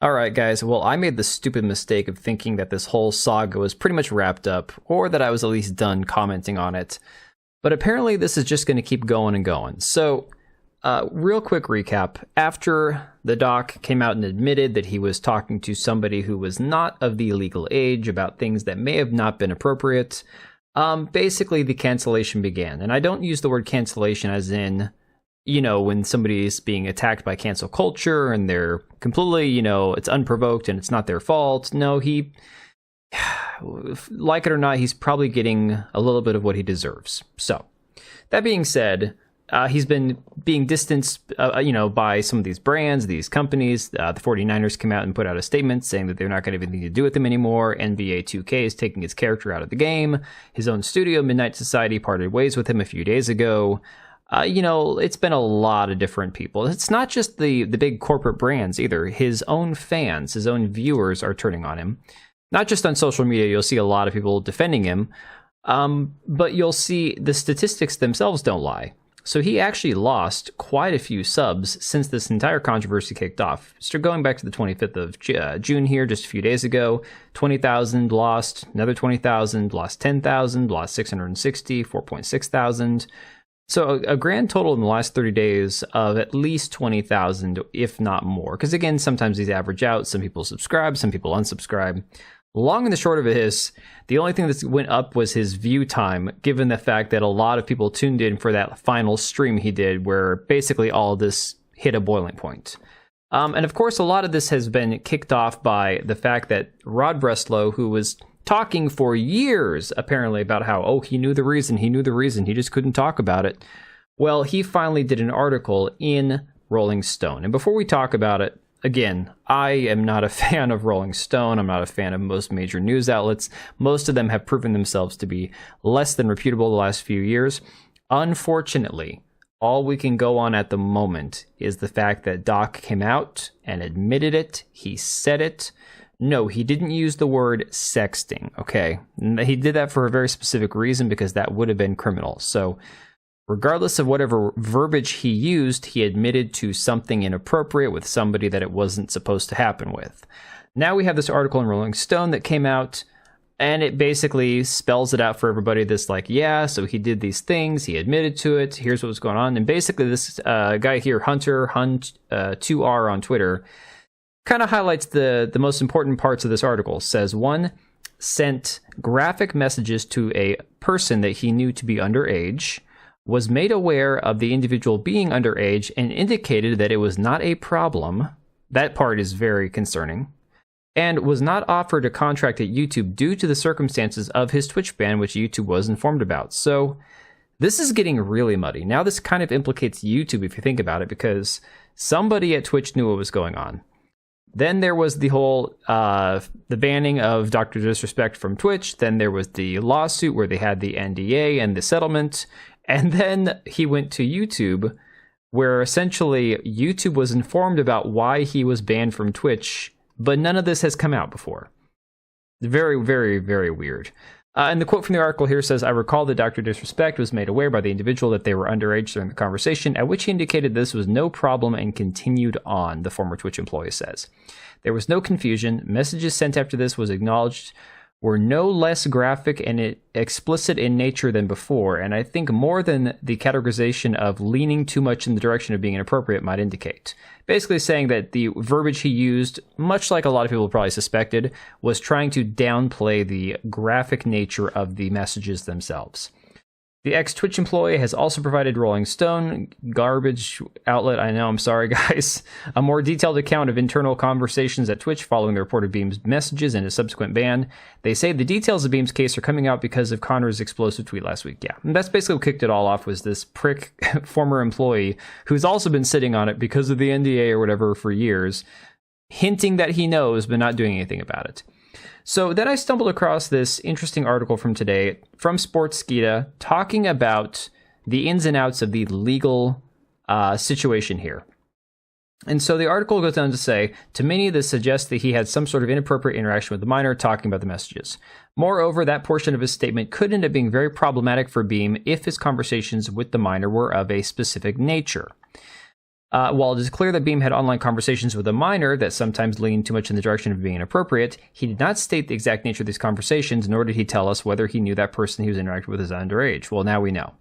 Alright guys, well I made the stupid mistake of thinking that this whole saga was pretty much wrapped up, or that I was at least done commenting on it. But apparently this is just going to keep going and going. So, real quick recap. After the doc came out and admitted that he was talking to somebody who was not of the legal age about things that may have not been appropriate, basically the cancellation began. And I don't use the word cancellation as in, when somebody is being attacked by cancel culture and they're completely, it's unprovoked and it's not their fault. No, he, like it or not, he's probably getting a little bit of what he deserves. So, that being said, he's been being distanced, by some of these brands, these companies. The 49ers came out and put out a statement saying that they're not going to have anything to do with him anymore. NBA 2K is taking his character out of the game. His own studio, Midnight Society, parted ways with him a few days ago. It's been a lot of different people. It's not just the big corporate brands either. His own fans, his own viewers are turning on him. Not just on social media, you'll see a lot of people defending him, but you'll see the statistics themselves don't lie. So he actually lost quite a few subs since this entire controversy kicked off. So going back to the 25th of June here, just a few days ago, 20,000 lost, another 20,000, lost 10,000, lost 660, 4.6 thousand. So a grand total in the last 30 days of at least 20,000, if not more. Because again, sometimes these average out. Some people subscribe, some people unsubscribe. Long and the short of it is, the only thing that went up was his view time, given the fact that a lot of people tuned in for that final stream he did, where basically all of this hit a boiling point. And of course, a lot of this has been kicked off by the fact that Rod Breslow, who was talking for years, apparently, about how, he knew the reason, he just couldn't talk about it. Well, he finally did an article in Rolling Stone. And before we talk about it, again, I am not a fan of Rolling Stone. I'm not a fan of most major news outlets. Most of them have proven themselves to be less than reputable the last few years. Unfortunately, all we can go on at the moment is the fact that Doc came out and admitted it. He said it. No, he didn't use the word sexting, okay? He did that for a very specific reason, because that would have been criminal. So, regardless of whatever verbiage he used, he admitted to something inappropriate with somebody that it wasn't supposed to happen with. Now we have this article in Rolling Stone that came out, and it basically spells it out for everybody. This so he did these things, he admitted to it, here's what was going on. And basically this guy here, Hunt2R on Twitter, kind of highlights the most important parts of this article. Says, 1, sent graphic messages to a person that he knew to be underage, was made aware of the individual being underage, and indicated that it was not a problem. That part is very concerning. And was not offered a contract at YouTube due to the circumstances of his Twitch ban, which YouTube was informed about. So this is getting really muddy. Now this kind of implicates YouTube, if you think about it, because somebody at Twitch knew what was going on. Then there was the whole, the banning of Dr. Disrespect from Twitch. Then there was the lawsuit where they had the NDA and the settlement. And then he went to YouTube, where essentially YouTube was informed about why he was banned from Twitch, but none of this has come out before. Very, very, very weird. And the quote from the article here says, I recall that Dr. Disrespect was made aware by the individual that they were underage during the conversation, at which he indicated this was no problem and continued on, the former Twitch employee says. There was no confusion. Messages sent after this was acknowledged were no less graphic and explicit in nature than before, and I think more than the categorization of leaning too much in the direction of being inappropriate might indicate. Basically saying that the verbiage he used, much like a lot of people probably suspected, was trying to downplay the graphic nature of the messages themselves. The ex-Twitch employee has also provided Rolling Stone, garbage outlet, I know, I'm sorry guys, a more detailed account of internal conversations at Twitch following the report of Beam's messages and his subsequent ban. They say the details of Beam's case are coming out because of Connor's explosive tweet last week. Yeah, and that's basically what kicked it all off, was this prick former employee who's also been sitting on it because of the NDA or whatever for years, hinting that he knows but not doing anything about it. So then I stumbled across this interesting article from today from Sportskeeda talking about the ins and outs of the legal situation here. And so the article goes on to say, to many this suggests that he had some sort of inappropriate interaction with the minor talking about the messages. Moreover, that portion of his statement could end up being very problematic for Beam if his conversations with the minor were of a specific nature. While it is clear that Beam had online conversations with a minor that sometimes leaned too much in the direction of being inappropriate, he did not state the exact nature of these conversations, nor did he tell us whether he knew that person he was interacting with is underage. Well, now we know.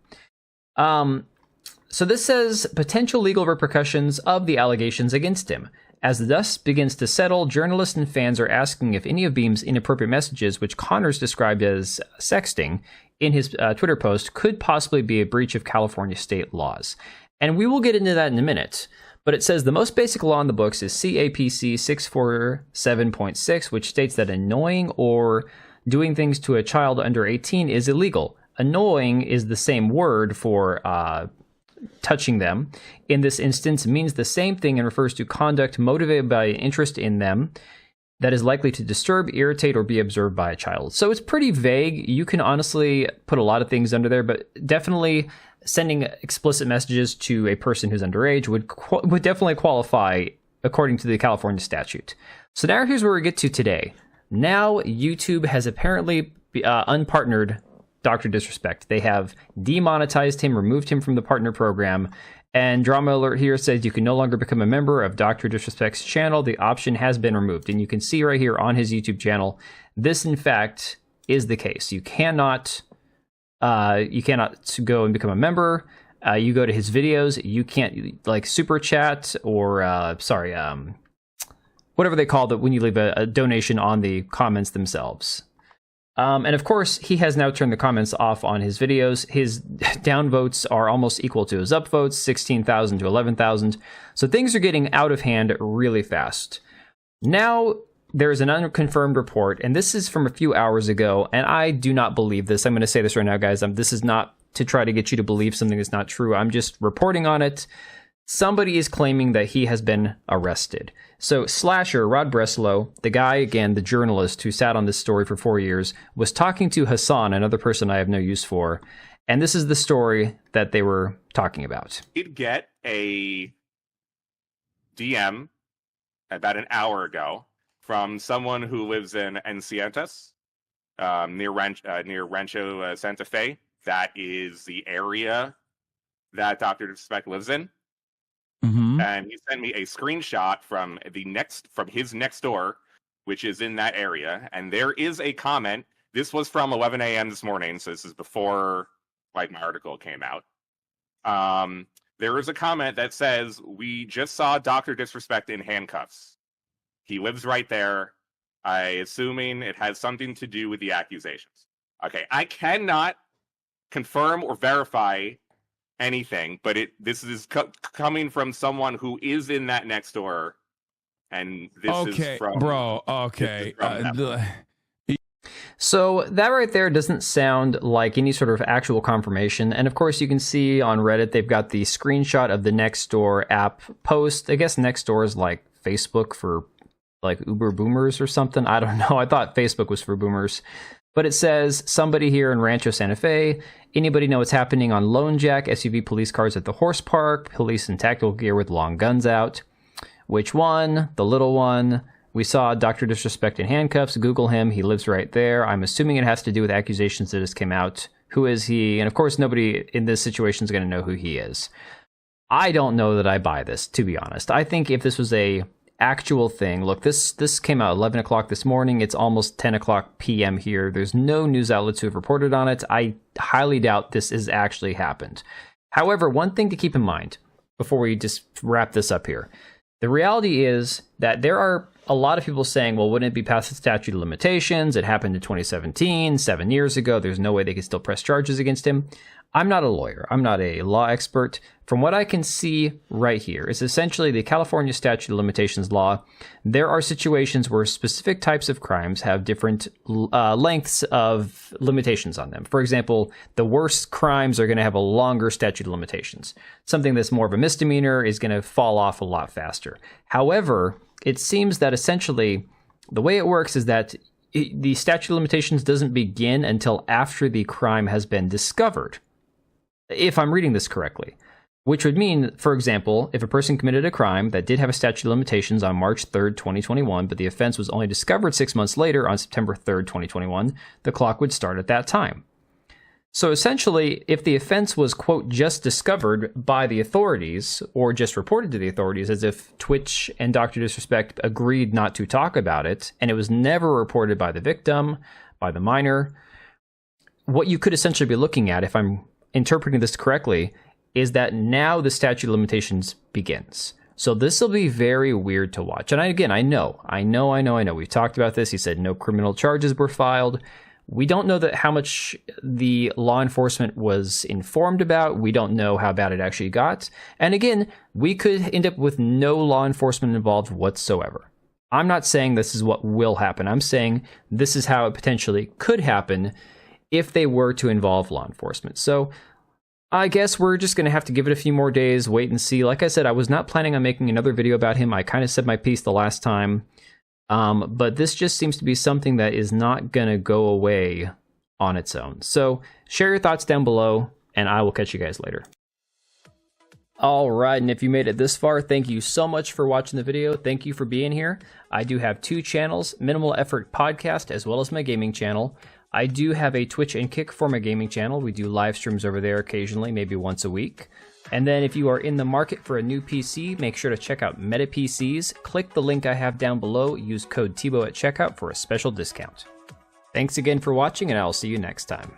So this says potential legal repercussions of the allegations against him. As the dust begins to settle, journalists and fans are asking if any of Beam's inappropriate messages, which Connors described as sexting in his Twitter post, could possibly be a breach of California state laws. And we will get into that in a minute. But it says the most basic law in the books is CAPC 647.6, which states that annoying or doing things to a child under 18 is illegal. Annoying is the same word for touching them. In this instance, means the same thing and refers to conduct motivated by an interest in them that is likely to disturb, irritate, or be observed by a child. So it's pretty vague. You can honestly put a lot of things under there, but definitely sending explicit messages to a person who's underage would definitely qualify according to the California statute. So now here's where we get to today. Now YouTube has apparently unpartnered Dr. Disrespect. They have demonetized him, removed him from the partner program, and drama alert here says you can no longer become a member of Dr. Disrespect's channel. The option has been removed, and you can see right here on his YouTube channel, this in fact is the case. You cannot go and become a member. You go to his videos, you can't like super chat or whatever they call it when you leave a donation on the comments themselves. And of course, he has now turned the comments off on his videos. His downvotes are almost equal to his upvotes, 16,000 to 11,000. So things are getting out of hand really fast. Now, there's an unconfirmed report, and this is from a few hours ago, and I do not believe this. I'm going to say this right now, guys. This is not to try to get you to believe something that's not true. I'm just reporting on it. Somebody is claiming that he has been arrested. So Slasher, Rod Breslow, the guy, again, the journalist who sat on this story for 4 years, was talking to Hassan, another person I have no use for, and this is the story that they were talking about. He'd get a DM about an hour ago from someone who lives in Encientes, near Rancho Santa Fe. That is the area that Dr. Disrespect lives in. Mm-hmm. And he sent me a screenshot from his next door, which is in that area. And there is a comment. This was from 11 a.m. this morning, so this is before my article came out. There is a comment that says, "We just saw Dr. Disrespect in handcuffs. He lives right there. Assuming it has something to do with the accusations." Okay, I cannot confirm or verify anything, but this is coming from someone who is in that next door, and this is from bro. Okay, so that right there doesn't sound like any sort of actual confirmation. And of course, you can see on Reddit they've got the screenshot of the Nextdoor app post. I guess Nextdoor is like Facebook for like Uber boomers or something. I don't know. I thought Facebook was for boomers. But it says, somebody here in Rancho Santa Fe. Anybody know what's happening on Lone Jack? SUV police cars at the horse park. Police in tactical gear with long guns out. Which one? The little one. We saw Dr. Disrespect in handcuffs. Google him. He lives right there. I'm assuming it has to do with accusations that just came out. Who is he? And of course, nobody in this situation is going to know who he is. I don't know that I buy this, to be honest. I think if this was a actual thing. Look, this came out 11 o'clock this morning. It's almost 10 o'clock p.m. here. There's no news outlets who have reported on it. I highly doubt this has actually happened. However, one thing to keep in mind before we just wrap this up here. The reality is that there are a lot of people saying, well, wouldn't it be past the statute of limitations? It happened in 2017, 7 years ago. There's no way they could still press charges against him. I'm not a lawyer. I'm not a law expert. From what I can see right here is essentially the California statute of limitations law. There are situations where specific types of crimes have different lengths of limitations on them. For example, the worst crimes are going to have a longer statute of limitations. Something that's more of a misdemeanor is going to fall off a lot faster. However, it seems that essentially the way it works is that the statute of limitations doesn't begin until after the crime has been discovered, if I'm reading this correctly. Which would mean, for example, if a person committed a crime that did have a statute of limitations on March 3rd, 2021, but the offense was only discovered 6 months later on September 3rd, 2021, the clock would start at that time. So essentially, if the offense was, quote, just discovered by the authorities or just reported to the authorities, as if Twitch and Dr. Disrespect agreed not to talk about it, and it was never reported by the victim, by the minor, what you could essentially be looking at, if I'm interpreting this correctly, is that now the statute of limitations begins. So this will be very weird to watch. And I know. We've talked about this. He said no criminal charges were filed. We don't know that how much the law enforcement was informed about. We don't know how bad it actually got. And again, we could end up with no law enforcement involved whatsoever. I'm not saying this is what will happen. I'm saying this is how it potentially could happen if they were to involve law enforcement. So I guess we're just going to have to give it a few more days, wait and see. Like I said, I was not planning on making another video about him. I kind of said my piece the last time. But this just seems to be something that is not going to go away on its own. So share your thoughts down below, and I will catch you guys later. All right, and if you made it this far, thank you so much for watching the video. Thank you for being here. I do have 2 channels, Minimal Effort Podcast, as well as my gaming channel. I do have a Twitch and Kick for my gaming channel. We do live streams over there occasionally, maybe once a week. And then if you are in the market for a new PC, make sure to check out Meta PCs. Click the link I have down below. Use code TBO at checkout for a special discount. Thanks again for watching, and I will see you next time.